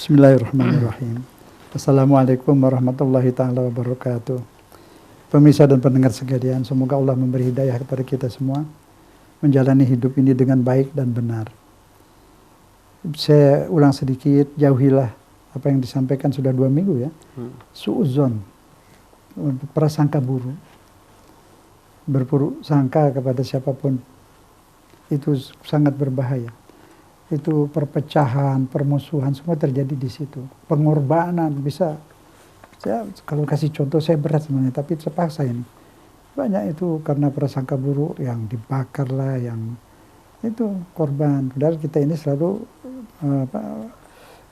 Bismillahirrahmanirrahim. Assalamualaikum warahmatullahi ta'ala wabarakatuh. Pemirsa dan pendengar sekalian, semoga Allah memberi hidayah kepada kita semua menjalani hidup ini dengan baik dan benar. Saya ulang sedikit, jauhilah apa yang disampaikan sudah 2 minggu ya. Su'uzon, prasangka buruk. Berburuk sangka kepada siapapun itu sangat berbahaya. Itu perpecahan, permusuhan, semua terjadi di situ. Pengorbanan bisa, saya kalau kasih contoh saya berat sebenarnya, tapi terpaksa ini. Banyak itu karena prasangka buruk, yang dibakar lah, yang itu korban. Padahal kita ini selalu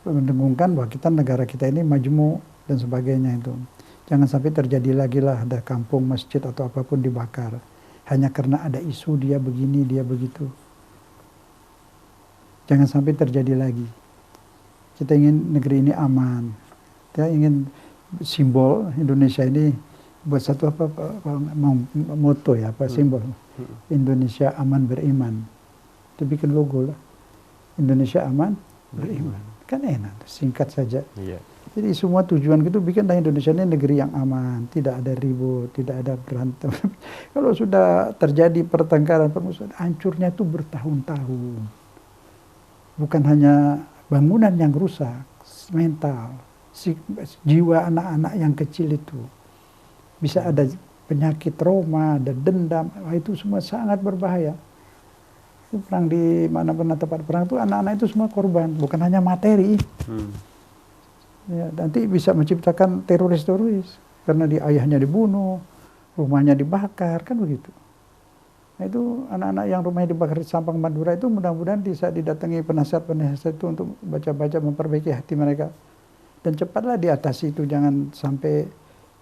mendengungkan bahwa kita negara kita ini majmuk dan sebagainya itu. Jangan sampai terjadi lagi lah ada kampung, masjid atau apapun dibakar. Hanya karena ada isu dia begini, dia begitu. Jangan sampai terjadi lagi. Kita ingin negeri ini aman. Kita ingin simbol Indonesia ini buat satu moto ya, apa simbol. Indonesia aman beriman. Itu bikin logo lah. Indonesia aman beriman. Kan enak, singkat saja. Yeah. Jadi semua tujuan gitu bikinlah Indonesia ini negeri yang aman, tidak ada ribut, tidak ada berantem. Kalau sudah terjadi pertengkaran, permusuhan, hancurnya itu bertahun-tahun. Bukan hanya bangunan yang rusak, mental, jiwa anak-anak yang kecil itu. Bisa ada penyakit trauma, ada dendam, itu semua sangat berbahaya. Itu perang di mana-mana tempat perang itu anak-anak itu semua korban, bukan hanya materi. Ya, nanti bisa menciptakan teroris-teroris karena ayahnya dibunuh, rumahnya dibakar, kan begitu. Nah, itu anak-anak yang rumahnya dibakar di Sampang Madura itu mudah-mudahan bisa didatangi penasihat-penasihat itu untuk baca-baca memperbaiki hati mereka. Dan cepatlah diatasi itu, jangan sampai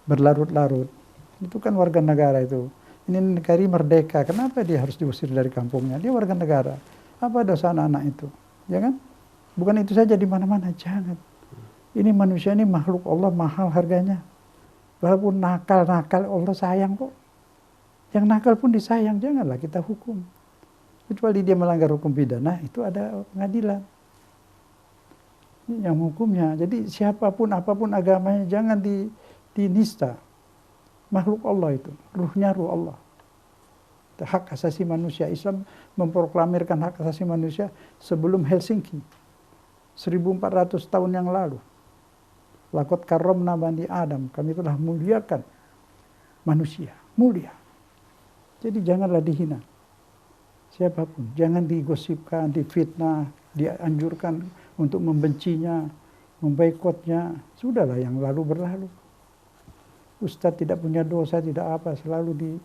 berlarut-larut. Itu kan warga negara itu. Ini negara merdeka, kenapa dia harus diusir dari kampungnya? Dia warga negara. Apa dosa anak-anak itu? Ya kan? Bukan itu saja di mana-mana, jangan. Ini manusia ini makhluk Allah, mahal harganya. Walaupun nakal-nakal, Allah sayang kok. Yang nakal pun disayang, janganlah kita hukum. Kecuali dia melanggar hukum pidana, itu ada pengadilan. Ini yang hukumnya. Jadi siapapun, apapun agamanya, jangan dinista. Makhluk Allah itu, ruhnya ruh Allah. Hak asasi manusia, Islam memproklamirkan hak asasi manusia sebelum Helsinki. 1400 tahun yang lalu. Laqad karramna bani Adam, kami telah muliakan manusia, mulia. Jadi janganlah dihina. Siapapun, jangan digosipkan, difitnah, dianjurkan untuk membencinya, memboikotnya. Sudahlah yang lalu berlalu. Ustadz tidak punya dosa, tidak apa, selalu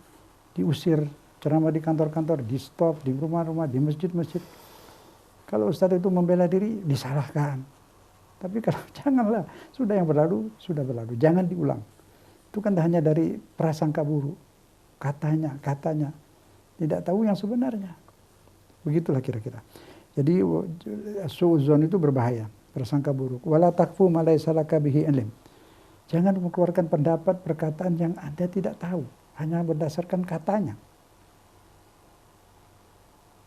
diusir. Ceramah di kantor-kantor, di stop, di rumah-rumah, di masjid-masjid. Kalau ustadz itu membela diri, disalahkan. Tapi kalau janganlah, sudah yang berlalu, sudah berlalu. Jangan diulang. Itu kan hanya dari prasangka buruk. Katanya, tidak tahu yang sebenarnya. Begitulah kira-kira. Jadi su'uzon itu berbahaya, prasangka buruk. Wala takfu ma laysa laka bihi ilm. Jangan mengeluarkan pendapat, perkataan yang Anda tidak tahu, hanya berdasarkan katanya.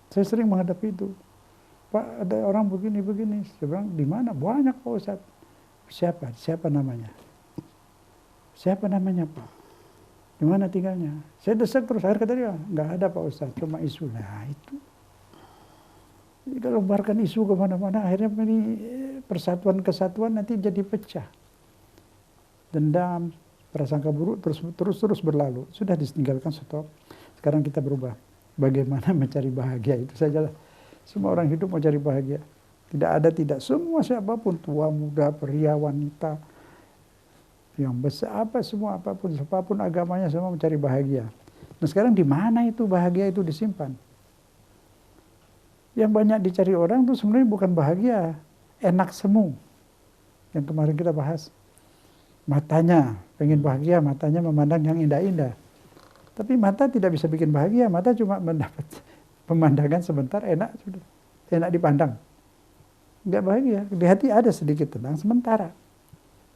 Saya sering menghadapi itu. Pak, ada orang begini. Saya bilang, di mana? Banyak Pak Ustadz. Siapa namanya? Siapa namanya Pak? Di mana tinggalnya? Saya desak terus, akhir kata dia, nggak ada Pak Ustadz, cuma isu. Nah itu. Jadi kalau barkan isu kemana-mana, akhirnya ini persatuan kesatuan nanti jadi pecah. Dendam, prasangka buruk terus berlalu. Sudah ditinggalkan, stop. Sekarang kita berubah. Bagaimana mencari bahagia, itu sajalah. Semua orang hidup mau cari bahagia. Tidak. Semua siapapun, tua, muda, pria, wanita, yang besar, apapun agamanya, semua mencari bahagia. Nah sekarang di mana itu bahagia itu disimpan? Yang banyak dicari orang itu sebenarnya bukan bahagia, enak semu. Yang kemarin kita bahas. Matanya, pengen bahagia, matanya memandang yang indah-indah. Tapi mata tidak bisa bikin bahagia, mata cuma mendapat pemandangan sebentar, enak, sudah. Enak dipandang. Enggak bahagia, di hati ada sedikit tenang sementara.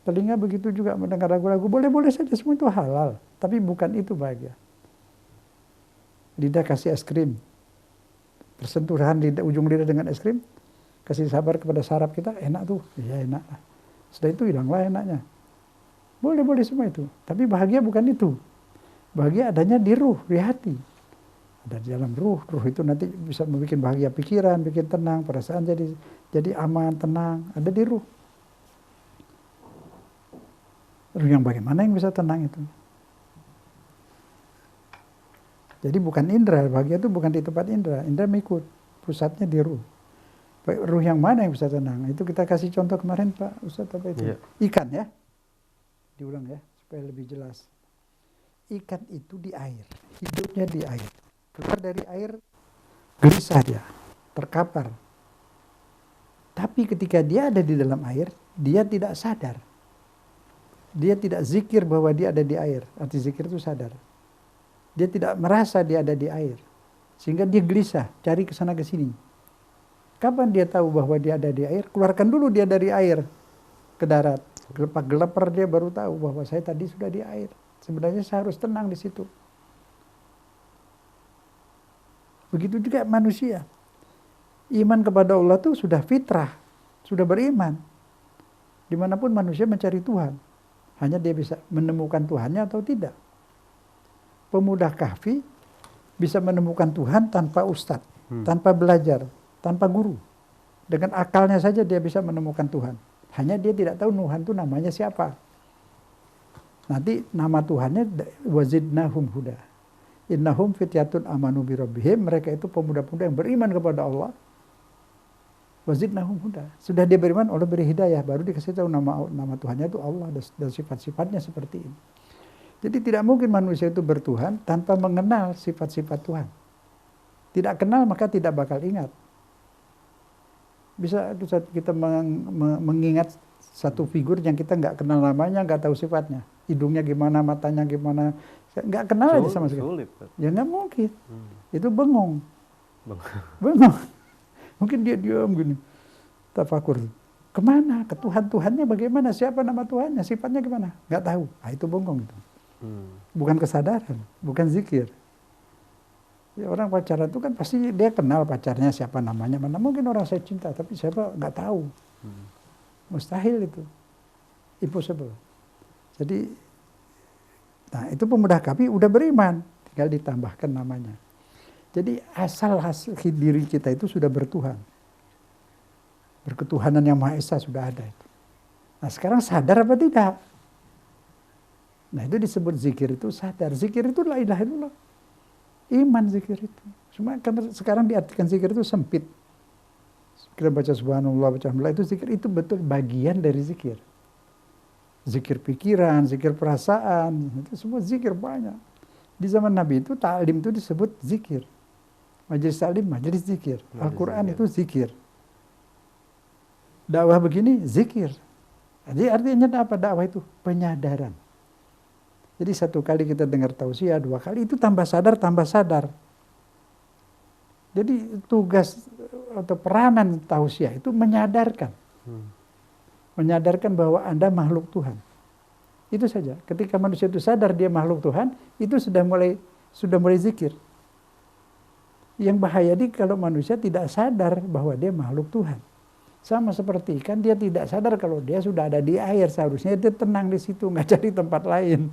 Telinga begitu juga mendengar lagu-lagu, boleh-boleh saja, semua itu halal. Tapi bukan itu bahagia. Lidah kasih es krim. Persentuhan ujung lidah dengan es krim, kasih sabar kepada saraf kita, enak tuh, ya enak lah. Setelah itu hilanglah enaknya. Boleh semua itu. Tapi bahagia bukan itu. Bahagia adanya di ruh, di hati. Ada di dalam ruh. Ruh itu nanti bisa membuat bahagia pikiran, bikin tenang, perasaan jadi aman, tenang. Ada di ruh. Ruh yang bagaimana yang bisa tenang itu? Jadi bukan indera, bahagia itu bukan di tempat indera. Indera mengikut, pusatnya di ruh. Ruh yang mana yang bisa tenang? Itu kita kasih contoh kemarin Pak Ustadz apa itu? Yeah. Ikan ya. Diulang ya, supaya lebih jelas. Ikan itu di air, hidupnya di air. Keluar dari air, gelisah dia, terkapar. Tapi ketika dia ada di dalam air, dia tidak sadar. Dia tidak zikir bahwa dia ada di air. Arti zikir itu sadar. Dia tidak merasa dia ada di air. Sehingga dia gelisah, cari ke sana ke sini. Kapan dia tahu bahwa dia ada di air? Keluarkan dulu dia dari air ke darat. Gelepar dia baru tahu bahwa saya tadi sudah di air. Sebenarnya saya harus tenang di situ. Begitu juga manusia. Iman kepada Allah itu sudah fitrah, sudah beriman. Dimanapun manusia mencari Tuhan. Hanya dia bisa menemukan Tuhannya atau tidak. Pemuda kahfi bisa menemukan Tuhan tanpa ustadz, tanpa belajar, tanpa guru. Dengan akalnya saja dia bisa menemukan Tuhan. Hanya dia tidak tahu Tuhan itu namanya siapa. Nanti nama Tuhannya wazidnahum huda. Innahum fityatun amanu bi rabbihim. Mereka itu pemuda-pemuda yang beriman kepada Allah. Wazidnahum huda. Sudah dia beriman, Allah beri hidayah. Baru dikasih tahu nama Tuhannya itu Allah dan sifat-sifatnya seperti ini. Jadi tidak mungkin manusia itu bertuhan tanpa mengenal sifat-sifat Tuhan. Tidak kenal maka tidak bakal ingat. Bisa kita mengingat satu figur yang kita nggak kenal namanya, nggak tahu sifatnya. Hidungnya gimana, matanya gimana. Nggak kenal aja sama sekali. Ya nggak mungkin. Itu bengong. Bengong. Mungkin dia diam gini. Tafakur. Kemana? Ke Tuhan-Tuhannya bagaimana? Siapa nama Tuhannya? Sifatnya gimana? Nggak tahu. Nah, itu bengong itu. Bukan kesadaran, bukan zikir. Ya, orang pacaran itu kan pasti dia kenal pacarnya siapa namanya. Mana mungkin orang saya cinta, tapi siapa nggak tahu. Mustahil itu. Impossible. Jadi, nah itu pemuda kahfi udah beriman, tinggal ditambahkan namanya. Jadi asal diri kita itu sudah bertuhan. Berketuhanan yang Maha Esa sudah ada itu. Nah sekarang sadar apa tidak? Nah itu disebut zikir itu sadar. Zikir itu la ilaha illallah. Iman zikir itu. Cuma karena sekarang diartikan zikir itu sempit. Kita baca subhanallah, baca alhamdulillah, itu zikir itu betul bagian dari zikir. Zikir pikiran, zikir perasaan, itu semua zikir banyak. Di zaman Nabi itu ta'lim itu disebut zikir. Majelis ta'lim, majelis zikir. Al-Quran itu zikir. Dakwah begini zikir. Jadi artinya apa dakwah itu? Penyadaran. Jadi satu kali kita dengar tausiah, dua kali itu tambah sadar, tambah sadar. Jadi tugas atau peranan tausiah itu menyadarkan. Menyadarkan bahwa Anda makhluk Tuhan. Itu saja. Ketika manusia itu sadar dia makhluk Tuhan, itu sudah mulai zikir. Yang bahaya di kalau manusia tidak sadar bahwa dia makhluk Tuhan. Sama seperti ikan, dia tidak sadar kalau dia sudah ada di air. Seharusnya dia tenang di situ, nggak cari tempat lain.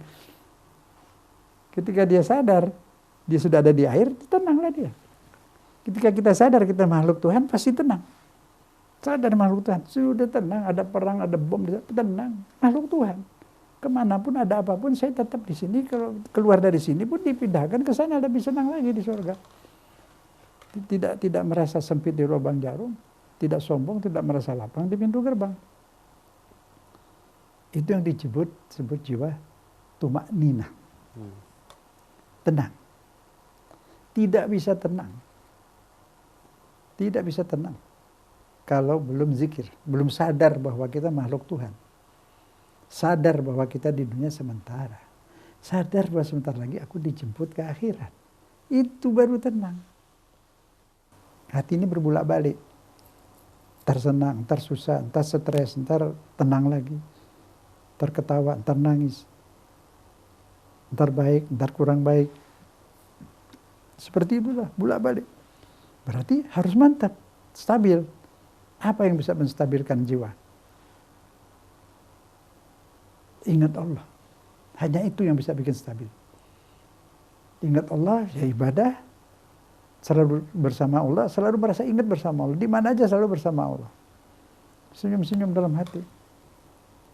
Ketika dia sadar, dia sudah ada di air, tenanglah dia. Ketika kita sadar kita makhluk Tuhan, pasti tenang. Sadar makhluk Tuhan, sudah tenang. Ada perang, ada bom, tenang. Makhluk Tuhan. Kemanapun ada apapun, saya tetap di sini. Kalau keluar dari sini pun dipindahkan ke sana, lebih senang lagi di surga. Tidak merasa sempit di lubang jarum. Tidak sombong, tidak merasa lapang di pintu gerbang. Itu yang disebut jiwa tumak ninah. Tenang. Tidak bisa tenang. Tidak bisa tenang. Kalau belum zikir. Belum sadar bahwa kita makhluk Tuhan. Sadar bahwa kita di dunia sementara. Sadar bahwa sebentar lagi aku dijemput ke akhirat. Itu baru tenang. Hati ini berbulak balik. Ntar senang, ntar susah, ntar stres, ntar tenang lagi. Ntar ketawa, ntar nangis. Ntar baik, ntar kurang baik. Seperti itulah, bolak-balik. Berarti harus mantap, stabil. Apa yang bisa menstabilkan jiwa? Ingat Allah. Hanya itu yang bisa bikin stabil. Ingat Allah, ya ibadah, selalu bersama Allah, selalu merasa ingat bersama Allah. Di mana aja selalu bersama Allah. Senyum-senyum dalam hati.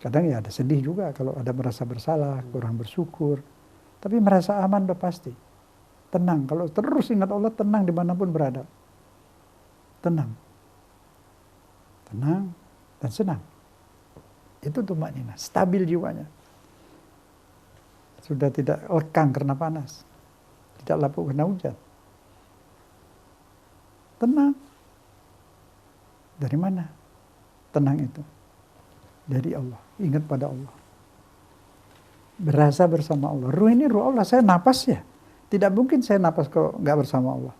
Kadang ya ada sedih juga kalau ada merasa bersalah, kurang bersyukur. Tapi merasa aman udah pasti. Tenang, kalau terus ingat Allah, tenang dimanapun berada. Tenang. Tenang dan senang. Itu tumanina, stabil jiwanya. Sudah tidak lekang karena panas. Tidak lapuk karena hujan. Tenang. Dari mana? Tenang itu. Dari Allah. Ingat pada Allah. Berasa bersama Allah. Ruh ini ruh Allah. Saya napas ya. Tidak mungkin saya napas kalau nggak bersama Allah.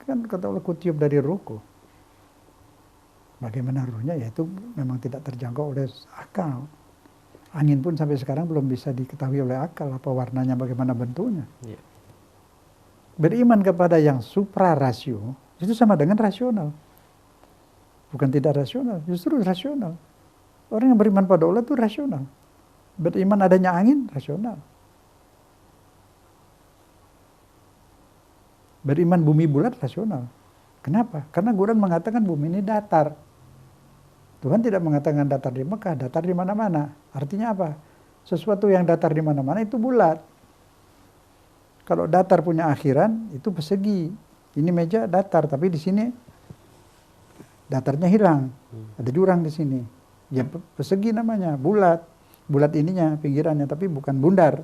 Kan kata Allah, kutiup dari ruhku. Bagaimana ruhnya? Ya itu memang tidak terjangkau oleh akal. Angin pun sampai sekarang belum bisa diketahui oleh akal. Apa warnanya, bagaimana bentuknya. Yeah. Beriman kepada yang supra-rasio, itu sama dengan rasional. Bukan tidak rasional, justru rasional. Orang yang beriman pada Allah itu rasional. Beriman adanya angin, rasional. Beriman bumi bulat, rasional. Kenapa? Karena Quran mengatakan bumi ini datar. Tuhan tidak mengatakan datar di Mekah, datar di mana-mana. Artinya apa? Sesuatu yang datar di mana-mana itu bulat. Kalau datar punya akhiran, itu persegi. Ini meja datar, tapi di sini datarnya hilang. Ada jurang di sini. Ya persegi namanya, bulat. Bulat ininya, pinggirannya, tapi bukan bundar.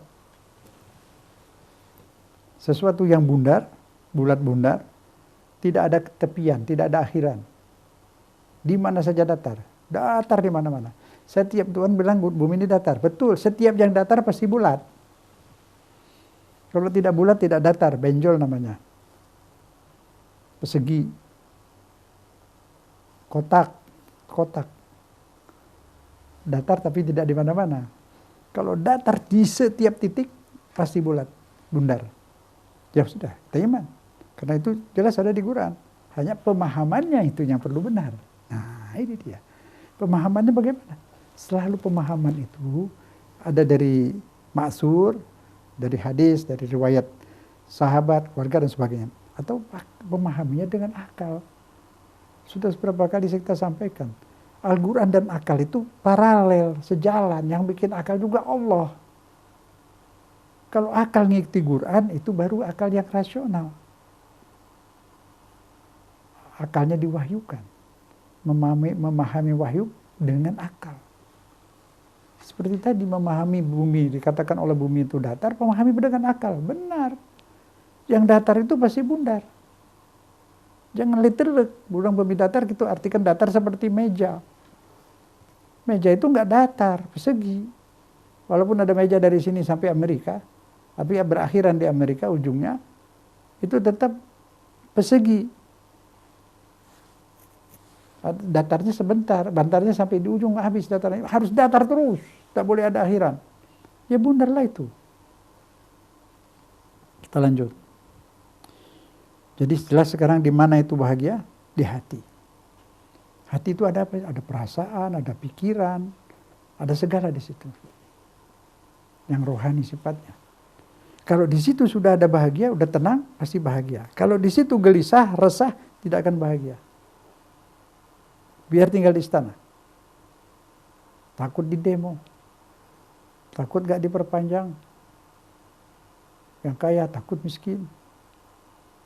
Sesuatu yang bundar, bulat bundar, tidak ada tepian, tidak ada akhiran. Di mana saja datar. Datar di mana-mana. Setiap Tuhan bilang bumi ini datar. Betul, setiap yang datar pasti bulat. Kalau tidak bulat, tidak datar. Benjol namanya. Persegi. Kotak. Kotak. Datar tapi tidak di mana-mana. Kalau datar di setiap titik, pasti bulat. Bundar. Ya sudah, iman. Karena itu jelas ada di Quran. Hanya pemahamannya itu yang perlu benar. Nah, ini dia. Pemahamannya bagaimana? Selalu pemahaman itu ada dari maksur, dari hadis, dari riwayat sahabat, keluarga dan sebagainya. Atau pemahamannya dengan akal. Sudah beberapa kali kita sampaikan. Al-Quran dan akal itu paralel, sejalan. Yang bikin akal juga Allah. Kalau akal ngikuti Quran, itu baru akal yang rasional. Akalnya diwahyukan. Memahami wahyu dengan akal. Seperti tadi memahami bumi, dikatakan oleh bumi itu datar, memahami dengan akal. Benar. Yang datar itu pasti bundar. Jangan literek. Bukan bumi datar, gitu artikan datar seperti meja. Meja itu enggak datar, persegi. Walaupun ada meja dari sini sampai Amerika, tapi berakhiran di Amerika ujungnya, itu tetap persegi. Datarnya sebentar, bantarnya sampai di ujung habis datarnya. Harus datar terus, tak boleh ada akhiran. Ya bundarlah itu. Kita lanjut. Jadi jelas sekarang di mana itu bahagia? Di hati. Hati itu ada apa? Ada perasaan, ada pikiran, ada segala di situ. Yang rohani sifatnya. Kalau di situ sudah ada bahagia, udah tenang, pasti bahagia. Kalau di situ gelisah, resah, tidak akan bahagia. Biar tinggal di istana. Takut di demo. Takut gak diperpanjang. Yang kaya takut miskin.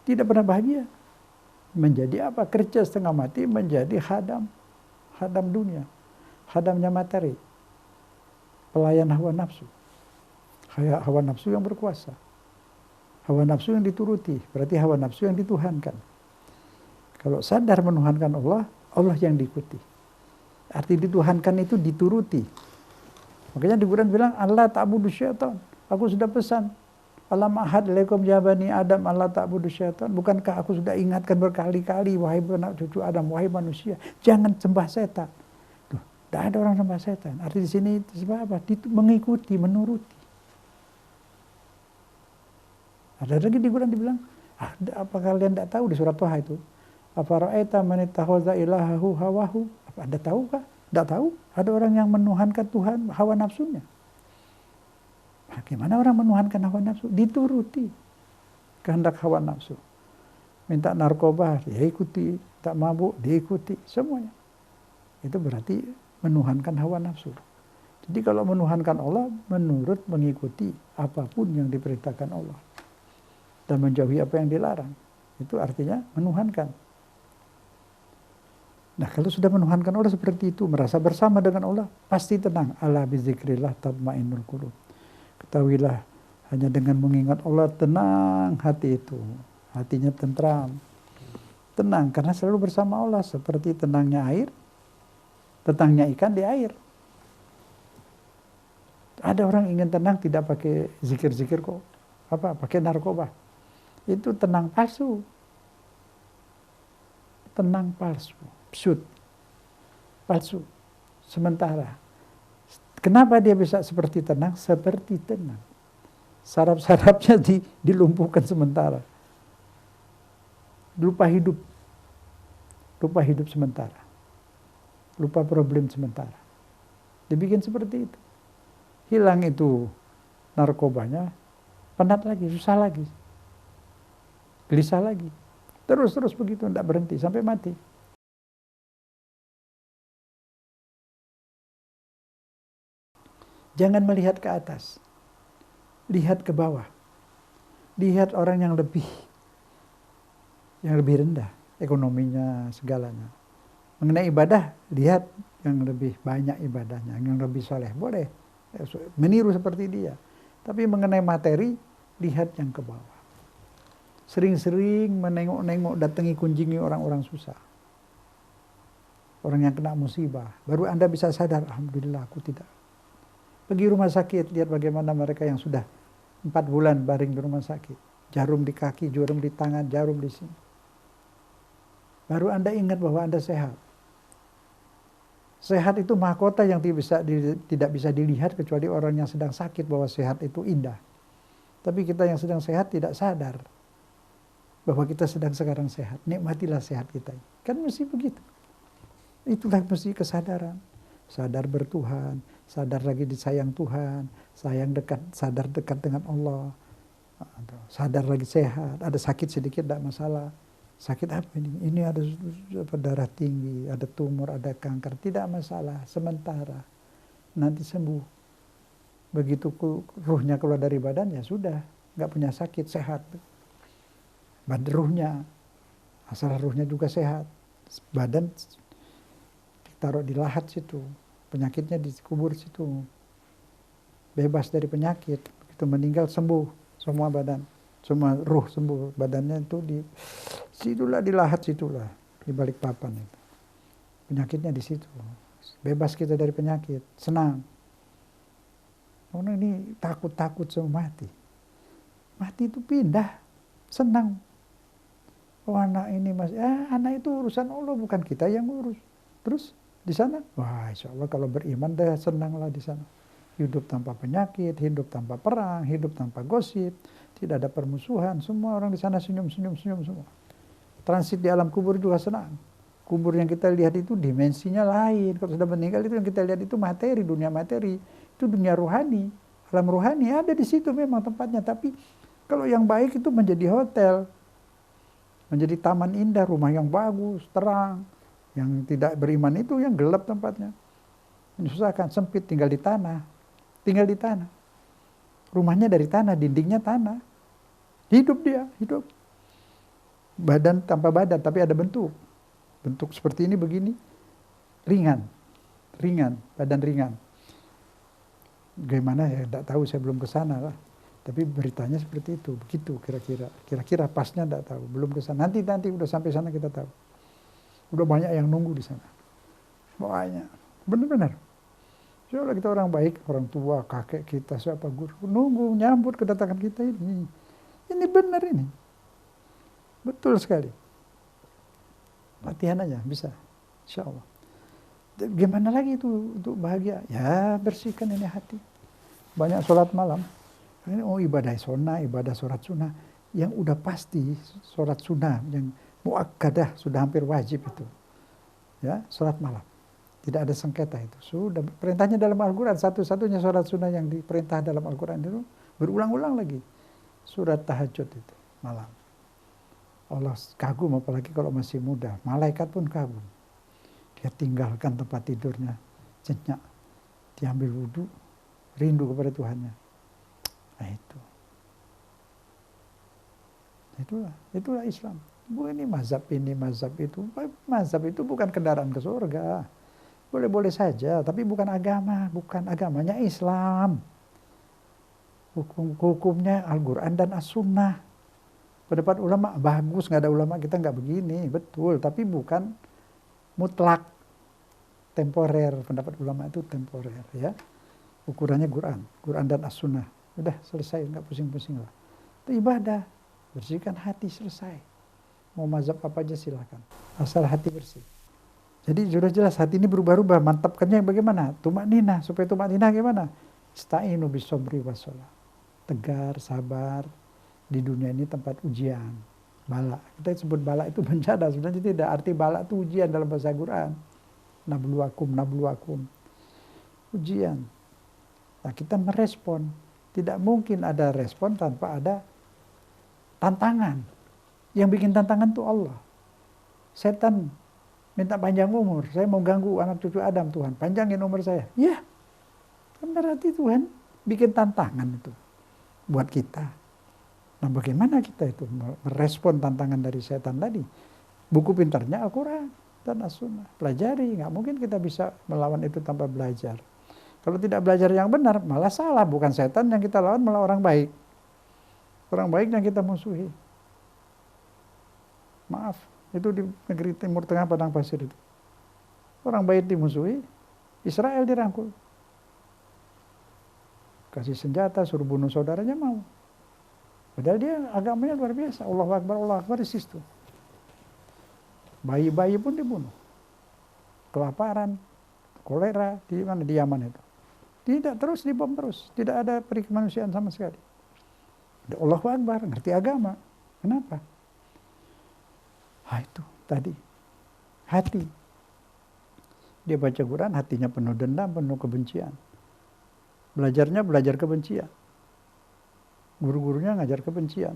Tidak pernah bahagia. Menjadi apa? Kerja setengah mati menjadi hadam. Hadam dunia. Hadamnya materi. Pelayan hawa nafsu. Hawa nafsu yang berkuasa. Hawa nafsu yang dituruti. Berarti hawa nafsu yang dituhankan. Kalau sadar menuhankan Allah, Allah yang diikuti. Arti dituhankan itu dituruti. Makanya di Quran bilang, Allah ta'budu syaitan. Aku sudah pesan. Alam ahad laikum ya bani Adam Allah ta'budu syaitan. Bukankah aku sudah ingatkan berkali-kali, wahai anak cucu Adam, wahai manusia, jangan sembah setan. Tuh, tidak ada orang sembah setan. Arti di sini sebab apa? Mengikuti, menuruti. Ada lagi di Quran dibilang, apa kalian tidak tahu di surat Toha itu? Afara'aita man ittakhadha ilahahu hawahu. Apa Anda tahu kah? Tidak tahu. Ada orang yang menuhankan Tuhan hawa nafsunya. Bagaimana orang menuhankan hawa nafsu? Dituruti kehendak hawa nafsu. Minta narkoba, dia ikuti. Tak mabuk, diikuti. Semuanya. Itu berarti menuhankan hawa nafsu. Jadi kalau menuhankan Allah, menurut mengikuti apapun yang diperintahkan Allah. Dan menjauhi apa yang dilarang. Itu artinya menuhankan. Nah kalau sudah menuhankan Allah seperti itu, merasa bersama dengan Allah, pasti tenang. Ala bizikrillah tatmainnul qulub. Ketahuilah, hanya dengan mengingat Allah tenang hati itu. Hatinya tentram. Tenang, karena selalu bersama Allah. Seperti tenangnya air, tenangnya ikan di air. Ada orang ingin tenang tidak pakai zikir-zikir kok. Pakai narkoba. Itu tenang palsu. Tenang palsu. Palsu. Sementara. Kenapa dia bisa seperti tenang? Seperti tenang. Saraf-sarafnya dilumpuhkan sementara. Lupa hidup sementara. Lupa problem sementara. Dibikin seperti itu. Hilang itu narkobanya, penat lagi, susah lagi. Gelisah lagi. Terus begitu, tidak berhenti sampai mati. Jangan melihat ke atas. Lihat ke bawah. Lihat orang yang lebih rendah ekonominya, segalanya. Mengenai ibadah, lihat yang lebih banyak ibadahnya, yang lebih soleh. Boleh meniru seperti dia. Tapi mengenai materi, lihat yang ke bawah. Sering-sering menengok-nengok, datangi kunjungi orang-orang susah. Orang yang kena musibah. Baru Anda bisa sadar, alhamdulillah aku tidak. Pergi rumah sakit, lihat bagaimana mereka yang sudah 4 bulan baring di rumah sakit. Jarum di kaki, jarum di tangan, jarum di sini. Baru Anda ingat bahwa Anda sehat. Sehat itu mahkota yang tidak bisa dilihat kecuali orang yang sedang sakit, bahwa sehat itu indah. Tapi kita yang sedang sehat tidak sadar bahwa kita sekarang sehat. Nikmatilah sehat kita. Kan mesti begitu. Itulah mesti kesadaran. Sadar bertuhan, sadar lagi disayang Tuhan, sadar dekat dengan Allah, sadar lagi sehat, ada sakit sedikit tidak masalah. Sakit apa ini? Ini ada darah tinggi, ada tumor, ada kanker, tidak masalah, sementara. Nanti sembuh. Begitu ruhnya keluar dari badan, ya sudah, nggak punya sakit, sehat. Badan ruhnya, asal ruhnya juga sehat. Badan taruh di lahat situ, penyakitnya dikubur situ, bebas dari penyakit. Begitu meninggal sembuh semua badan, semua ruh sembuh, badannya itu di lahat situlah, di balik papan itu. Penyakitnya di situ, bebas kita dari penyakit, senang. Orang ini takut sama mati. Mati itu pindah, senang. Oh anak ini anak itu urusan Allah, bukan kita yang urus. Terus di sana, wah insya Allah kalau beriman dah senanglah di sana. Hidup tanpa penyakit, hidup tanpa perang, hidup tanpa gosip, tidak ada permusuhan. Semua orang di sana senyum semua. Transit di alam kubur juga senang. Kubur yang kita lihat itu dimensinya lain. Kalau sudah meninggal itu yang kita lihat itu materi, dunia materi. Itu dunia rohani. Alam rohani ada di situ memang tempatnya. Tapi kalau yang baik itu menjadi hotel. Menjadi taman indah, rumah yang bagus, terang. Yang tidak beriman itu yang gelap tempatnya. Menyusahkan, sempit, tinggal di tanah. Rumahnya dari tanah, dindingnya tanah. Hidup dia, hidup. Badan tanpa badan, tapi ada bentuk. Bentuk seperti ini, begini. Ringan, badan ringan. Bagaimana ya, tidak tahu, saya belum ke sana lah. Tapi beritanya seperti itu, begitu kira-kira. Kira-kira pasnya tidak tahu, belum ke sana. Nanti udah sampai sana kita tahu. Udah banyak yang nunggu di sana. Banyak. Benar-benar. Soalnya kita orang baik, orang tua, kakek kita, siapa guru. Nunggu, nyambut kedatangan kita ini. Ini benar ini. Betul sekali. Latihan aja, bisa. Insya Allah. Gimana lagi itu untuk bahagia? Ya, bersihkan ini hati. Banyak sholat malam. Oh ibadah sunnah, ibadah sholat sunnah. Yang udah pasti sholat sunnah, yang muakkadah, sudah hampir wajib itu. Ya, sholat malam. Tidak ada sengketa itu. Sudah perintahnya dalam Al-Quran. Satu-satunya sholat sunnah yang diperintah dalam Al-Quran itu berulang-ulang lagi. Surat tahajud itu malam. Allah kagum apalagi kalau masih muda. Malaikat pun kagum. Dia tinggalkan tempat tidurnya. Jenyak. Diambil wudhu. Rindu kepada Tuhannya. Nah itu. Itulah Islam. Ini mazhab itu. Mazhab itu bukan kendaraan ke surga. Boleh-boleh saja, tapi bukan agama, bukan agamanya Islam. Hukumnya Al-Quran dan As-Sunnah. Pendapat ulama bagus, nggak ada ulama kita nggak begini, betul. Tapi bukan mutlak, temporer. Pendapat ulama itu temporer, ya. Ukurannya Quran dan As-Sunnah. Udah selesai, nggak pusing-pusing lah. Itu ibadah, bersihkan hati selesai. Mau mazhab apa aja silakan, asal hati bersih. Jadi sudah jelas hati ini berubah-ubah, mantapkannya bagaimana? Tumak nina, supaya tumak nina gimana? Ista'inu bisobri wassalah. Tegar, sabar. Di dunia ini tempat ujian. Bala. Kita sebut bala itu bencana. Sebenarnya tidak. Arti bala itu ujian dalam bahasa Quran. Nabluwakum. Ujian. Nah kita merespon. Tidak mungkin ada respon tanpa ada tantangan. Yang bikin tantangan itu Allah. Setan minta panjang umur, saya mau ganggu anak cucu Adam, Tuhan panjangin umur saya. Ya, kan berarti Tuhan bikin tantangan itu buat kita. Nah bagaimana kita itu merespon tantangan dari setan tadi? Buku pintarnya Al-Quran dan As-Sunnah. Pelajari, nggak mungkin kita bisa melawan itu tanpa belajar. Kalau tidak belajar yang benar, malah salah. Bukan setan yang kita lawan, malah orang baik. Orang baik yang kita musuhi. Maaf. Itu di negeri Timur Tengah padang pasir itu. Orang baik dimusuhi, Israel dirangkul. Kasih senjata, suruh bunuh saudaranya mau. Padahal dia agamanya luar biasa. Allahu Akbar di situ. Bayi-bayi pun dibunuh. Kelaparan, kolera, di mana di Yaman itu. Tidak terus dibom terus. Tidak ada perikemanusiaan sama sekali. Allahu Akbar, ngerti agama. Kenapa? Itu tadi hati. Dia baca Quran, hatinya penuh dendam, penuh kebencian. Belajarnya belajar kebencian. Guru-gurunya ngajar kebencian.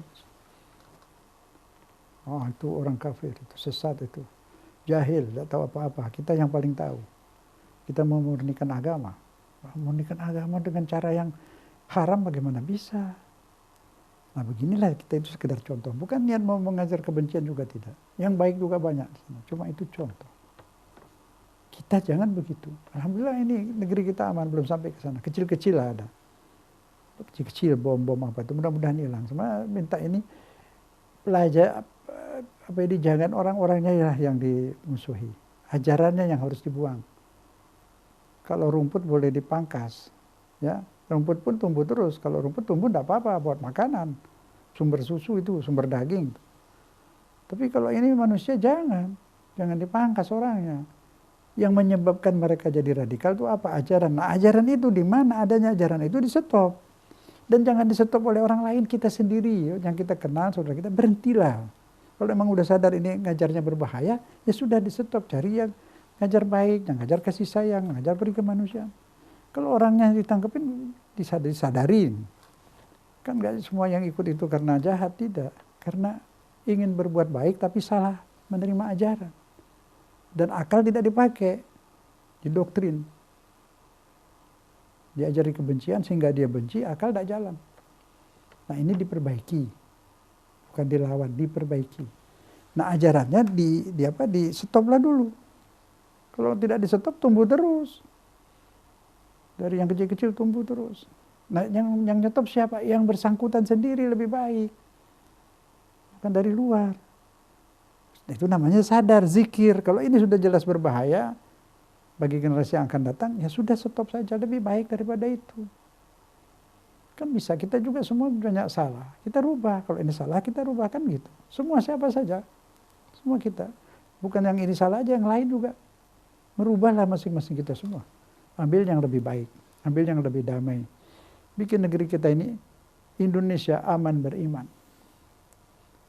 Itu orang kafir, itu sesat itu. Jahil, tidak tahu apa-apa. Kita yang paling tahu. Kita memurnikan agama. Memurnikan agama dengan cara yang haram bagaimana bisa? Nah beginilah kita itu sekedar contoh. Bukan niat mau mengajar kebencian juga tidak. Yang baik juga banyak. Cuma itu contoh. Kita jangan begitu. Alhamdulillah ini negeri kita aman, belum sampai ke sana. Kecil-kecil lah ada. Kecil-kecil bom-bom apa itu. Mudah-mudahan hilang. Cuma minta ini pelajar apa ini jangan orang-orangnya yang dimusuhi. Ajarannya yang harus dibuang. Kalau rumput boleh dipangkas, ya. Rumput pun tumbuh terus. Kalau rumput tumbuh tidak apa-apa buat makanan. Sumber susu itu, sumber daging. Tapi kalau ini manusia jangan dipangkas orangnya. Yang menyebabkan mereka jadi radikal itu apa? Ajaran. Nah ajaran itu di mana adanya ajaran itu di stop. Dan jangan di stop oleh orang lain, kita sendiri. Yang kita kenal, saudara kita, berhentilah. Kalau memang udah sadar ini ngajarnya berbahaya, ya sudah di stop. Cari yang ngajar baik, yang ngajar kasih sayang, ngajar beri kemanusiaan. Kalau orangnya ditangkepin, disadarin. Kan gak semua yang ikut itu karena jahat, tidak. Karena ingin berbuat baik tapi salah menerima ajaran. Dan akal tidak dipakai, didoktrin. Diajari kebencian sehingga dia benci, akal tidak jalan. Nah ini diperbaiki. Bukan dilawan, diperbaiki. Nah ajarannya di stoplah dulu. Kalau tidak di stop, tumbuh terus. Dari yang kecil-kecil tumbuh terus. Nah, yang nyetop siapa? Yang bersangkutan sendiri lebih baik. Bukan dari luar. Itu namanya sadar, zikir. Kalau ini sudah jelas berbahaya bagi generasi yang akan datang, ya sudah stop saja, lebih baik daripada itu. Kan bisa, kita juga semua banyak salah. Kita rubah, kalau ini salah kita rubah, kan gitu. Semua siapa saja, semua kita. Bukan yang ini salah aja, yang lain juga. Merubahlah masing-masing kita semua. Ambil yang lebih baik, ambil yang lebih damai. Bikin negeri kita ini, Indonesia aman beriman.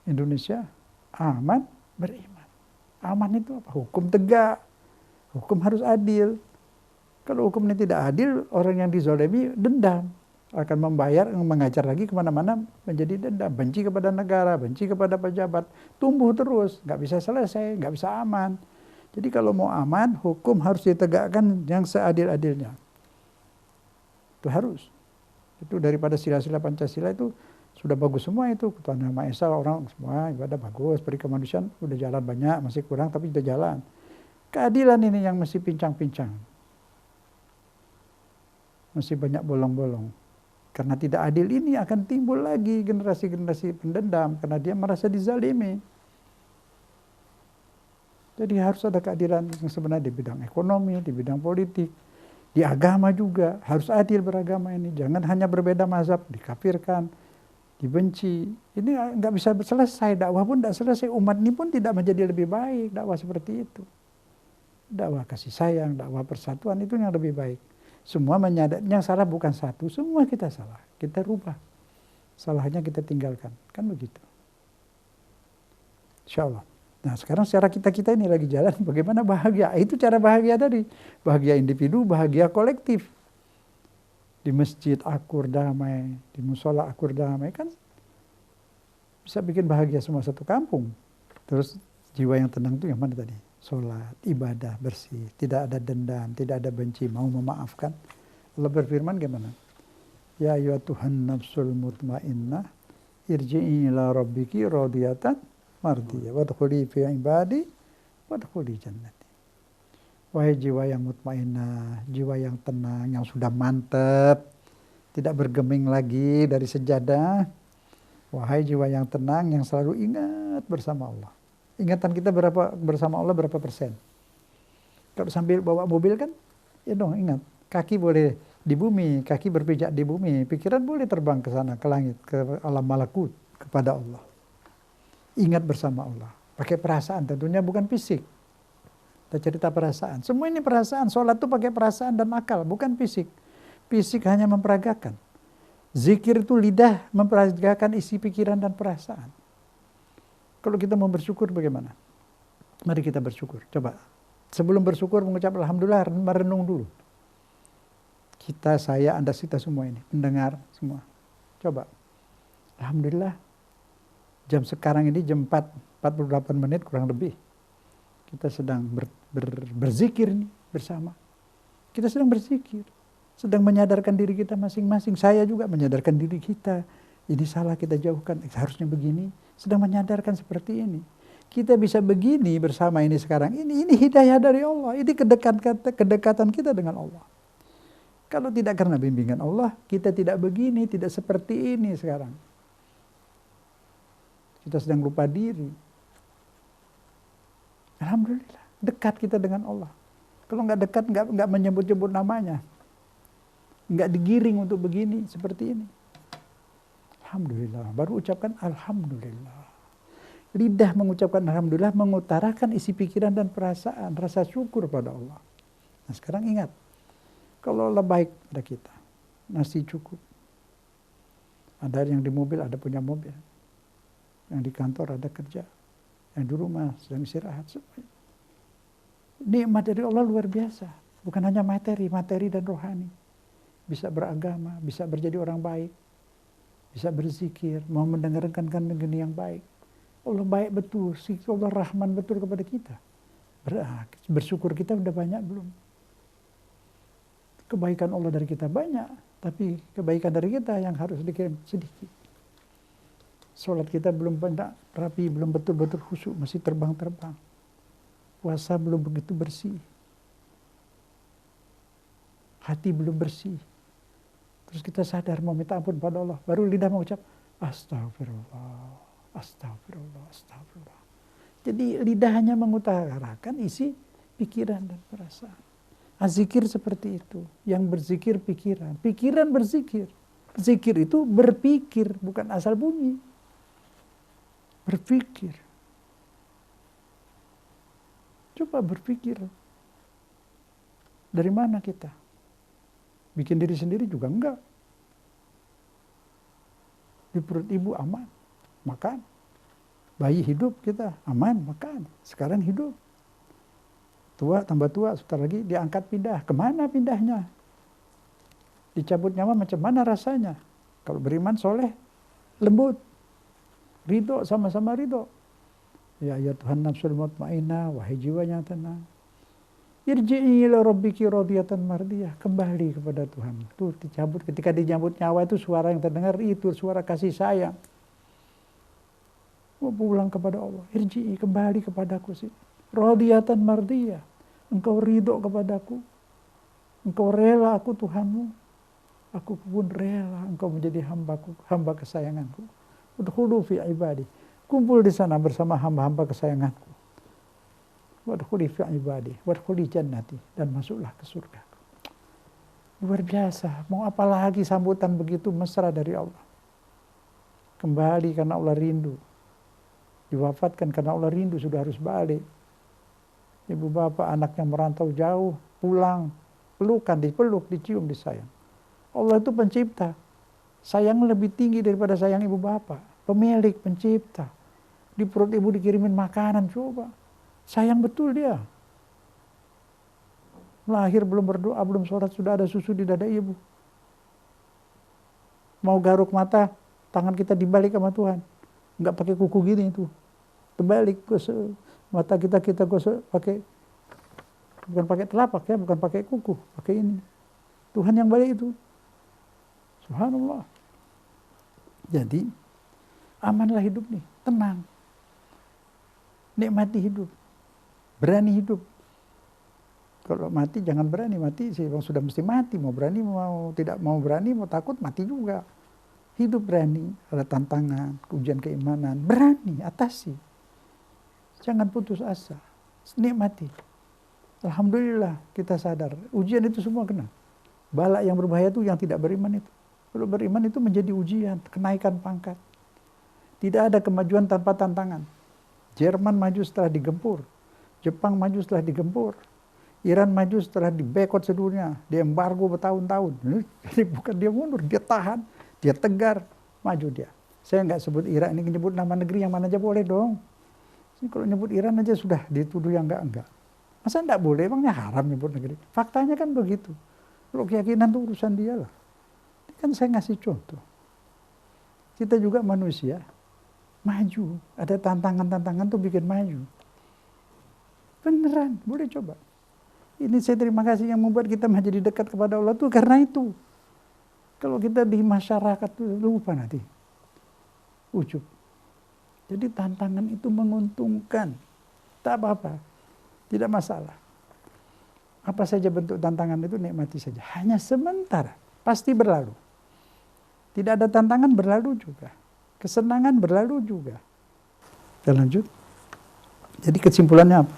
Indonesia aman Beriman. Aman itu apa? Hukum tegak. Hukum harus adil. Kalau hukumnya tidak adil, orang yang dizolimi dendam. Akan membayar, mengajar lagi kemana-mana menjadi dendam. Benci kepada negara, benci kepada pejabat. Tumbuh terus, nggak bisa selesai, nggak bisa aman. Jadi kalau mau aman, hukum harus ditegakkan yang seadil-adilnya. Itu harus. Itu daripada sila-sila Pancasila itu sudah bagus semua itu. Ketuhanan Yang Maha Esa, orang semua ibadah bagus. Peri kemanusiaan udah jalan banyak, masih kurang tapi udah jalan. Keadilan ini yang masih pincang-pincang. Masih banyak bolong-bolong. Karena tidak adil ini akan timbul lagi generasi-generasi pendendam. Karena dia merasa dizalimi. Jadi harus ada keadilan yang sebenarnya di bidang ekonomi, di bidang politik. Di agama juga, harus adil beragama ini. Jangan hanya berbeda mazhab, dikafirkan, dibenci. Ini nggak bisa selesai, dakwah pun tidak selesai. Umat ini pun tidak menjadi lebih baik, dakwah seperti itu. Dakwah kasih sayang, dakwah persatuan itu yang lebih baik. Semua menyadari, yang salah bukan satu, semua kita salah. Kita rubah. Salahnya kita tinggalkan. Kan begitu. Insya Allah. Nah sekarang secara kita ini lagi jalan bagaimana bahagia. Itu cara bahagia tadi. Bahagia individu, bahagia kolektif. Di masjid akur damai, di musola akur damai kan bisa bikin bahagia semua satu kampung. Terus jiwa yang tenang itu yang mana tadi? Sholat, ibadah, bersih. Tidak ada dendam, tidak ada benci, mau memaafkan. Allah berfirman gimana? Ya ayyuhat Tuhan nafsul mutmainnah irji'i ila rabbiki radiyatan mardiyah wadkhuli fi ibadi wadkhuli jannati. Wahai jiwa yang mutmainnah, jiwa yang tenang, yang sudah mantap, tidak bergeming lagi dari sejadah. Wahai jiwa yang tenang, yang selalu ingat bersama Allah. Ingatan kita berapa bersama Allah berapa persen? Kalau sambil bawa mobil kan, ya dong ingat. Kaki boleh di bumi, kaki berpijak di bumi, pikiran boleh terbang ke sana, ke langit, ke alam malakut, kepada Allah. Ingat bersama Allah. Pakai perasaan tentunya bukan fisik. Kita cerita perasaan. Semua ini perasaan. Sholat itu pakai perasaan dan akal, bukan fisik. Fisik hanya memperagakan. Zikir itu lidah memperagakan isi pikiran dan perasaan. Kalau kita mau bersyukur bagaimana? Mari kita bersyukur. Coba. Sebelum bersyukur mengucap Alhamdulillah, merenung dulu. Kita, saya, Anda, kita semua ini. Mendengar semua. Coba. Alhamdulillah. Jam sekarang ini jam 48 menit kurang lebih. Kita sedang berzikir nih bersama. Kita sedang berzikir. Sedang menyadarkan diri kita masing-masing. Saya juga menyadarkan diri kita. Ini salah kita jauhkan. Harusnya begini. Sedang menyadarkan seperti ini. Kita bisa begini bersama ini sekarang. Ini hidayah dari Allah. Ini kedekatan kita dengan Allah. Kalau tidak karena bimbingan Allah, kita tidak begini, tidak seperti ini sekarang. Kita sedang lupa diri. Alhamdulillah, dekat kita dengan Allah. Kalau nggak dekat, nggak menyebut-nyebut namanya. Nggak digiring untuk begini, seperti ini. Alhamdulillah, baru ucapkan Alhamdulillah. Lidah mengucapkan Alhamdulillah, mengutarakan isi pikiran dan perasaan, rasa syukur pada Allah. Nah sekarang ingat, kalau Allah baik pada kita, nasi cukup. Ada yang di mobil, ada punya mobil. Yang di kantor ada kerja. Yang di rumah sedang istirahat. Nikmat dari Allah luar biasa. Bukan hanya materi dan rohani. Bisa beragama, bisa berjadi orang baik. Bisa berzikir, mau mendengarkan begini yang baik. Allah baik betul, Allah Rahman betul kepada kita. Bersyukur kita udah banyak belum? Kebaikan Allah dari kita banyak, tapi kebaikan dari kita yang harus dikirim sedikit. Sholat kita belum banyak rapi, belum betul-betul khusyuk, masih terbang-terbang. Puasa belum begitu bersih. Hati belum bersih. Terus kita sadar mau minta ampun pada Allah. Baru lidah mengucap, astagfirullah, astagfirullah, astagfirullah. Jadi lidah hanya mengutarakan isi pikiran dan perasaan. Zikir seperti itu. Yang berzikir pikiran. Pikiran berzikir. Zikir itu berpikir, bukan asal bunyi. Berpikir. Coba berpikir. Dari mana kita? Bikin diri sendiri juga enggak. Di perut ibu aman, makan. Bayi hidup kita, aman, makan. Sekarang hidup. Tua, tambah tua, sebentar lagi diangkat pindah. Kemana pindahnya? Dicabut nyawa macam mana rasanya? Kalau beriman soleh, lembut. Ridho, sama-sama ridho. Ya Tuhan nafsul mutmainnah, wahai jiwa yang tenang. Irji'i ila rabbiki radiyatan mardiyah. Kembali kepada Tuhan. Itu dicabut, ketika dicabut nyawa itu suara yang terdengar itu suara kasih sayang. Mau pulang kepada Allah. Irji'i, kembali kepadaku sih. Radiyatan mardiyah. Engkau ridho kepadaku. Engkau rela aku Tuhanmu. Aku pun rela engkau menjadi hambaku, hamba kesayanganku. Udkhulu fi ibadi. Kumpul di sana bersama hamba-hamba kesayanganku. Wadkhuli fi ibadi, wadkhuli jannati, dan masuklah ke surga. Luar biasa. Mau apa lagi sambutan begitu mesra dari Allah. Kembali karena Allah rindu. Diwafatkan karena Allah rindu, sudah harus balik. Ibu bapak anaknya merantau jauh, pulang, pelukan, dipeluk, dicium, disayang. Allah itu pencipta. Sayang lebih tinggi daripada sayang ibu bapak. Pemilik, pencipta. Di perut ibu dikirimin makanan, coba. Sayang betul dia. Lahir belum berdoa, belum sholat, sudah ada susu di dada ibu. Mau garuk mata, tangan kita dibalik sama Tuhan. Enggak pakai kuku gini itu. Terbalik, mata kita gosok pakai, bukan pakai telapak ya, bukan pakai kuku, pakai ini. Tuhan yang balik itu. Subhanallah. Jadi, amanlah hidup nih, tenang. Nikmati hidup. Berani hidup. Kalau mati jangan berani, mati sih sudah mesti mati. Mau berani, mau tidak mau berani, mau takut, mati juga. Hidup berani, ada tantangan, ujian keimanan. Berani, atasi. Jangan putus asa. Nikmati. Alhamdulillah kita sadar. Ujian itu semua kena. Bala yang berbahaya itu yang tidak beriman itu. Kalau beriman itu menjadi ujian, kenaikan pangkat. Tidak ada kemajuan tanpa tantangan. Jerman maju setelah digempur. Jepang maju setelah digempur. Iran maju setelah dibekot sedunia. Diembargo bertahun-tahun. Jadi bukan dia mundur, dia tahan. Dia tegar, maju dia. Saya nggak sebut Iran ini, nyebut nama negeri yang mana aja boleh dong. Ini kalau nyebut Iran aja sudah dituduh yang enggak. Masa enggak boleh? Emangnya haram nyebut negeri? Faktanya kan begitu. Kalau keyakinan itu urusan dia lah. Kan saya ngasih contoh. Kita juga manusia, maju. Ada tantangan-tantangan tuh bikin maju. Beneran, boleh coba. Ini saya terima kasih yang membuat kita menjadi dekat kepada Allah tuh karena itu. Kalau kita di masyarakat tuh lupa nanti. Ujub. Jadi tantangan itu menguntungkan. Tak apa-apa. Tidak masalah. Apa saja bentuk tantangan itu nikmati saja. Hanya sementara. Pasti berlalu. Tidak ada tantangan berlalu juga. Kesenangan berlalu juga. Kita lanjut. Jadi kesimpulannya apa?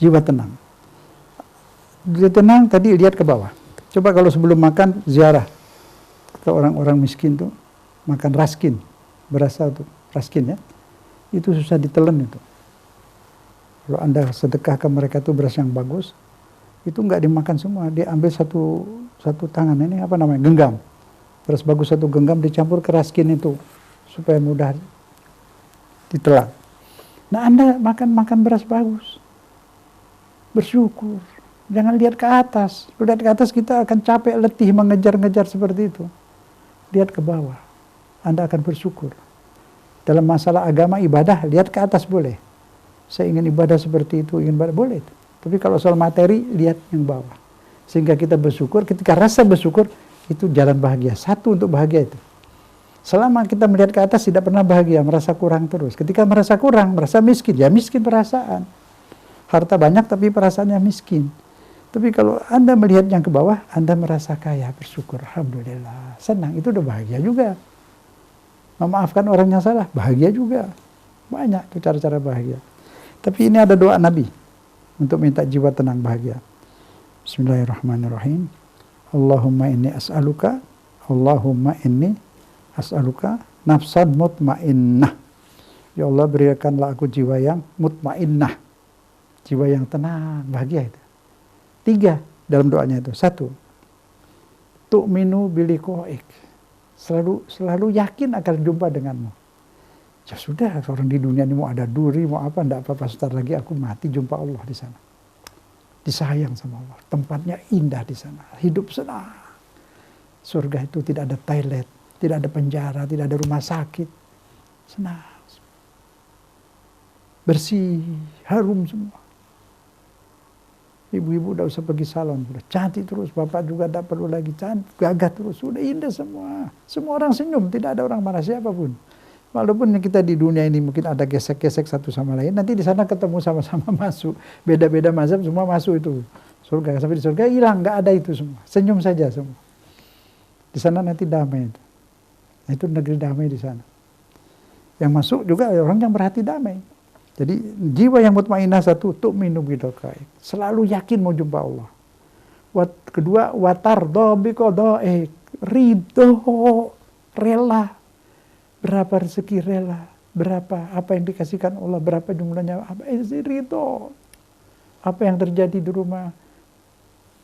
Jiwa tenang. Jiwa tenang tadi lihat ke bawah. Coba kalau sebelum makan ziarah. Ke orang-orang miskin tuh makan raskin. Berasa tuh raskin ya. Itu susah ditelan itu. Kalau Anda sedekah ke mereka tuh beras yang bagus. Itu nggak dimakan semua. Dia ambil satu tangan ini apa namanya? Genggam. Beras bagus satu genggam dicampur ke raskin itu supaya mudah ditelan. Nah Anda makan beras bagus, bersyukur. Jangan lihat ke atas. Kalau lihat ke atas kita akan capek, letih mengejar-ngejar seperti itu. Lihat ke bawah. Anda akan bersyukur. Dalam masalah agama ibadah lihat ke atas boleh. Saya ingin ibadah seperti itu, ingin ibadah boleh. Tapi kalau soal materi lihat yang bawah. Sehingga kita bersyukur. Ketika rasa bersyukur itu jalan bahagia. Satu untuk bahagia itu. Selama kita melihat ke atas tidak pernah bahagia, merasa kurang terus. Ketika merasa kurang, merasa miskin, ya miskin perasaan. Harta banyak tapi perasaannya miskin. Tapi kalau Anda melihat yang ke bawah, Anda merasa kaya, bersyukur. Alhamdulillah, senang, itu udah bahagia juga. Memaafkan orang yang salah, bahagia juga. Banyak tuh cara-cara bahagia. Tapi ini ada doa Nabi untuk minta jiwa tenang bahagia. Bismillahirrahmanirrahim. Allahumma inni as'aluka nafsan mutmainnah. Ya Allah, berikanlah aku jiwa yang mutmainnah. Jiwa yang tenang, bahagia itu. 3 dalam doanya itu. 1. Tu'minu biliqa'ik. Selalu yakin akan jumpa denganmu. Ya sudah, orang di dunia ini mau ada duri, mau apa, enggak apa-apa, sebentar lagi aku mati jumpa Allah di sana. Disayang sama Allah, tempatnya indah di sana, hidup senang. Surga itu tidak ada toilet, tidak ada penjara, tidak ada rumah sakit, senang. Bersih, harum semua. Ibu-ibu udah usah pergi salon, sudah cantik terus, bapak juga tidak perlu lagi cantik, gagah terus, sudah indah semua. Semua orang senyum, tidak ada orang marah siapapun. Walaupun kita di dunia ini mungkin ada gesek-gesek satu sama lain, nanti di sana ketemu sama-sama masuk. Beda-beda mazhab semua masuk itu. Surga, sampai di surga hilang, nggak ada itu semua. Senyum saja semua. Di sana nanti damai itu. Nah, itu negeri damai di sana. Yang masuk juga orang yang berhati damai. Jadi jiwa yang mutmainnah satu, tu'minu bil ghaib. Selalu yakin mau jumpa Allah. Kedua, watardo biqada'ih. Ridho, rela. Berapa rezeki rela, berapa apa yang dikasihkan Allah, berapa jumlahnya, apa ridho. Apa yang terjadi di rumah,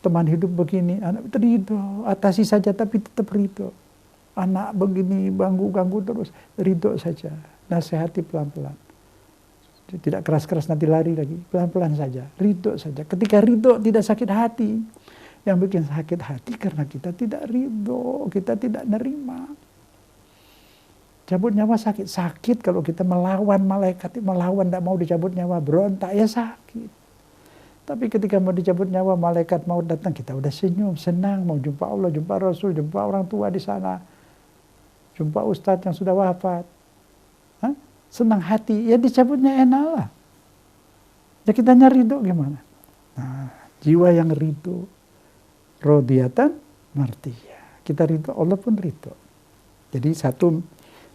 teman hidup begini, anak ridho, atasi saja tapi tetap ridho. Anak begini, ganggu terus, ridho saja, nasihati pelan-pelan. Tidak keras-keras nanti lari lagi, pelan-pelan saja, ridho saja. Ketika ridho tidak sakit hati, yang bikin sakit hati karena kita tidak ridho, kita tidak nerima. Cabut nyawa sakit kalau kita melawan malaikat, melawan tidak mau dicabut nyawa, berontak ya sakit. Tapi ketika mau dicabut nyawa, malaikat mau datang, kita udah senyum, senang, mau jumpa Allah, jumpa Rasul, jumpa orang tua di sana, jumpa ustadz yang sudah wafat. Hah? Senang hati, ya dicabutnya enak lah. Ya kita nyari ridho gimana? Nah, jiwa yang ridho, rodiyatan martiyah. Kita ridho, Allah pun ridho. Jadi satu,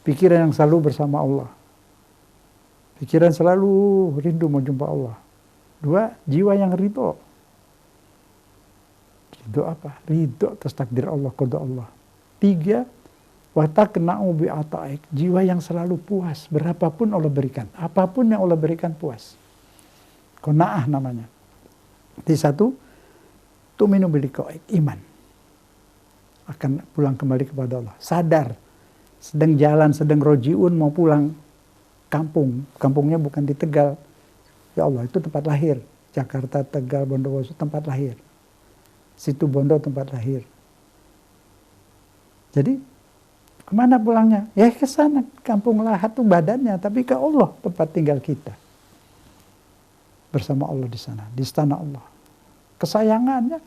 pikiran yang selalu bersama Allah. Pikiran selalu rindu mau jumpa Allah. Dua, jiwa yang ridho. Ridho apa? Ridho atas takdir Allah, qada Allah. Tiga, watakna'u bi'ata'ik. Jiwa yang selalu puas. Berapapun Allah berikan. Apapun yang Allah berikan puas. Qana'ah namanya. Di satu, tu'minu biliqa'ik. Iman. Akan pulang kembali kepada Allah. Sadar. Sedang jalan, sedang rojiun mau pulang kampung. Kampungnya bukan di Tegal. Ya Allah, itu tempat lahir. Jakarta, Tegal, Bondowoso tempat lahir. Situ Bondo tempat lahir. Jadi, kemana pulangnya? Ya ke sana, kampung Lahat itu badannya, tapi ke Allah tempat tinggal kita. Bersama Allah di sana, di istana Allah. Kesayangannya,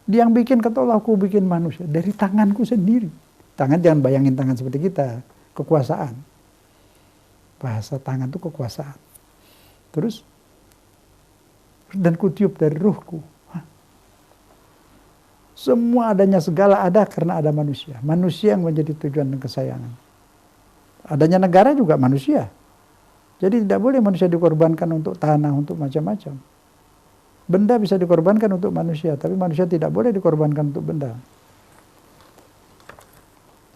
dia yang bikin, kata Allah, aku bikin manusia dari tanganku sendiri. Tangan jangan bayangin tangan seperti kita, kekuasaan. Bahasa tangan itu kekuasaan. Terus, dan kutiup dari ruhku. Hah? Semua adanya segala ada karena ada manusia. Manusia yang menjadi tujuan dan kesayangan. Adanya negara juga manusia. Jadi tidak boleh manusia dikorbankan untuk tanah, untuk macam-macam. Benda bisa dikorbankan untuk manusia, tapi manusia tidak boleh dikorbankan untuk benda.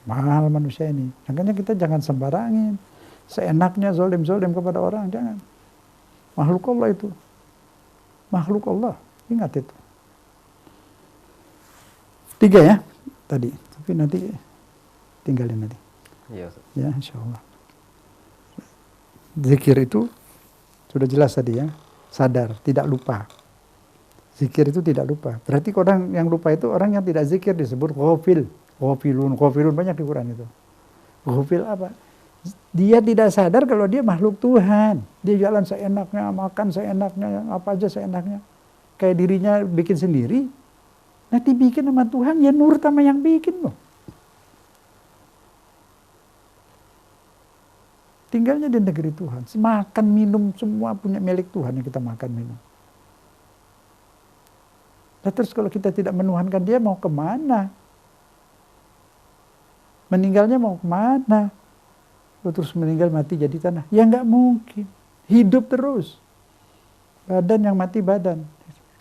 Mahal manusia ini. Makanya kita jangan sembarangin. Seenaknya zolim-zolim kepada orang, jangan. Makhluk Allah itu. Makhluk Allah. Ingat itu. 3 ya tadi. Tapi nanti tinggalin nanti. Iya. Ya, insya Allah. Zikir itu sudah jelas tadi ya. Sadar, tidak lupa. Zikir itu tidak lupa. Berarti orang yang lupa itu orang yang tidak zikir disebut ghafil. Ghafilun banyak di Quran itu. Ghafil apa? Dia tidak sadar kalau dia makhluk Tuhan. Dia jalan seenaknya, makan seenaknya, apa aja seenaknya. Kayak dirinya bikin sendiri. Nanti bikin sama Tuhan, ya nurut sama yang bikin loh. Tinggalnya di negeri Tuhan. Makan, minum, semua punya milik Tuhan yang kita makan, minum. Nah, terus kalau kita tidak menuhankan dia, mau kemana? Meninggalnya mau kemana? Terus meninggal mati jadi tanah. Ya nggak mungkin. Hidup terus. Badan yang mati badan.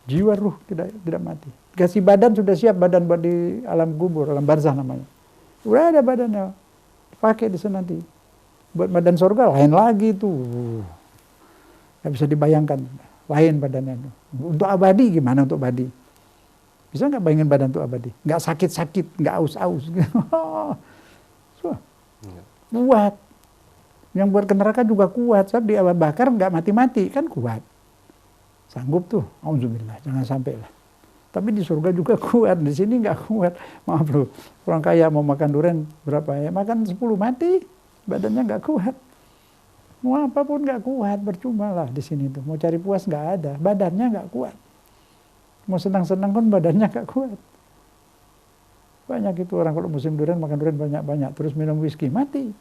Jiwa ruh tidak mati. Kasih badan sudah siap, badan buat di alam kubur, alam barzah namanya. Udah ada badannya. Pakai di sana nanti. Buat badan surga lain lagi tuh. Nggak bisa dibayangkan. Lain badannya. Untuk abadi gimana untuk abadi? Bisa nggak bayangin badan untuk abadi? Nggak sakit-sakit, nggak aus-aus. Buat. Yang buat ke neraka juga kuat, sebab dibakar nggak mati-mati, kan kuat. Sanggup tuh, auzubillah, jangan sampai lah. Tapi di surga juga kuat, di sini nggak kuat. Maaf loh, orang kaya mau makan durian berapa ya? Makan 10 mati, badannya nggak kuat. Mau apapun nggak kuat, percuma lah di sini tuh. Mau cari puas nggak ada, badannya nggak kuat. Mau senang-senang pun badannya nggak kuat. Banyak itu orang kalau musim durian makan durian banyak-banyak, terus minum whisky mati.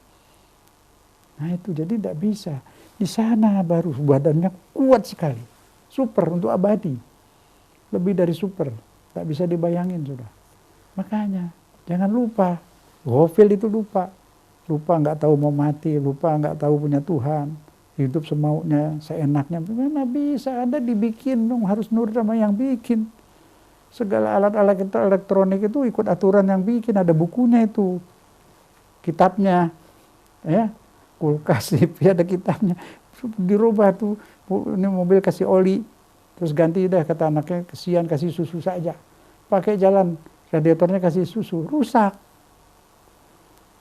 Nah itu jadi tidak bisa. Di sana baru badannya kuat sekali, super untuk abadi, lebih dari super, tak bisa dibayangin sudah. Makanya jangan lupa, ghafil itu lupa nggak tahu mau mati, lupa nggak tahu punya Tuhan, hidup semaunya, seenaknya. Mana bisa, Anda dibikin dong, harus nurut sama yang bikin. Segala alat-alat elektronik itu ikut aturan yang bikin, ada bukunya itu, kitabnya, ya, kulkas TV ada kitabnya, dirubah tuh, ini mobil kasih oli, terus ganti dah, kata anaknya, kesian kasih susu saja, pakai jalan, radiatornya kasih susu, rusak.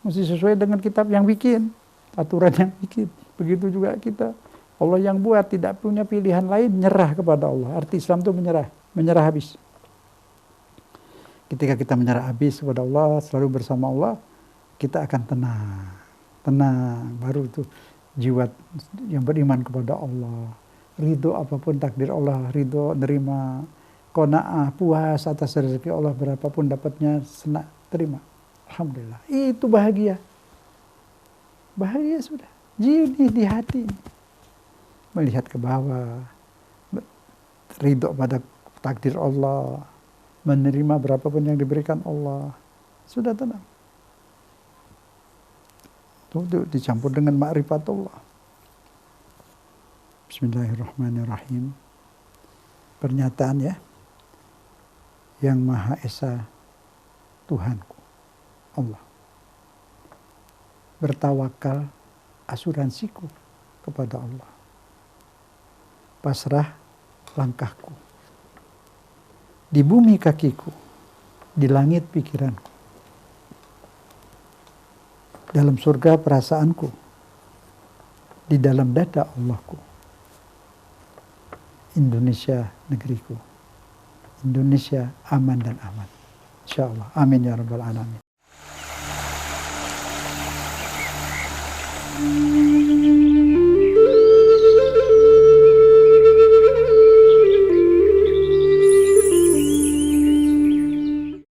Mesti sesuai dengan kitab yang bikin, aturan yang bikin. Begitu juga kita. Allah yang buat, tidak punya pilihan lain, nyerah kepada Allah. Arti Islam itu menyerah habis. Ketika kita menyerah habis kepada Allah, selalu bersama Allah, kita akan tenang. Baru itu jiwa yang beriman kepada Allah. Ridho apapun takdir Allah, ridho, nerima, qanaah, puas atas rezeki Allah, berapapun dapatnya, senang, terima. Alhamdulillah, itu bahagia. Bahagia sudah. Jini di hati. Melihat ke bawah. Ridho pada takdir Allah. Menerima berapapun yang diberikan Allah. Sudah tenang. Itu dicampur dengan ma'rifatullah. Bismillahirrahmanirrahim. Pernyataan ya. Yang Maha Esa Tuhanku. Allah. Bertawakal asuransiku kepada Allah. Pasrah langkahku. Di bumi kakiku, di langit pikiranku. Dalam surga perasaanku, di dalam dada Allahku. Indonesia negeriku. Indonesia aman dan aman. Insyaallah. Amin ya rabbal alamin.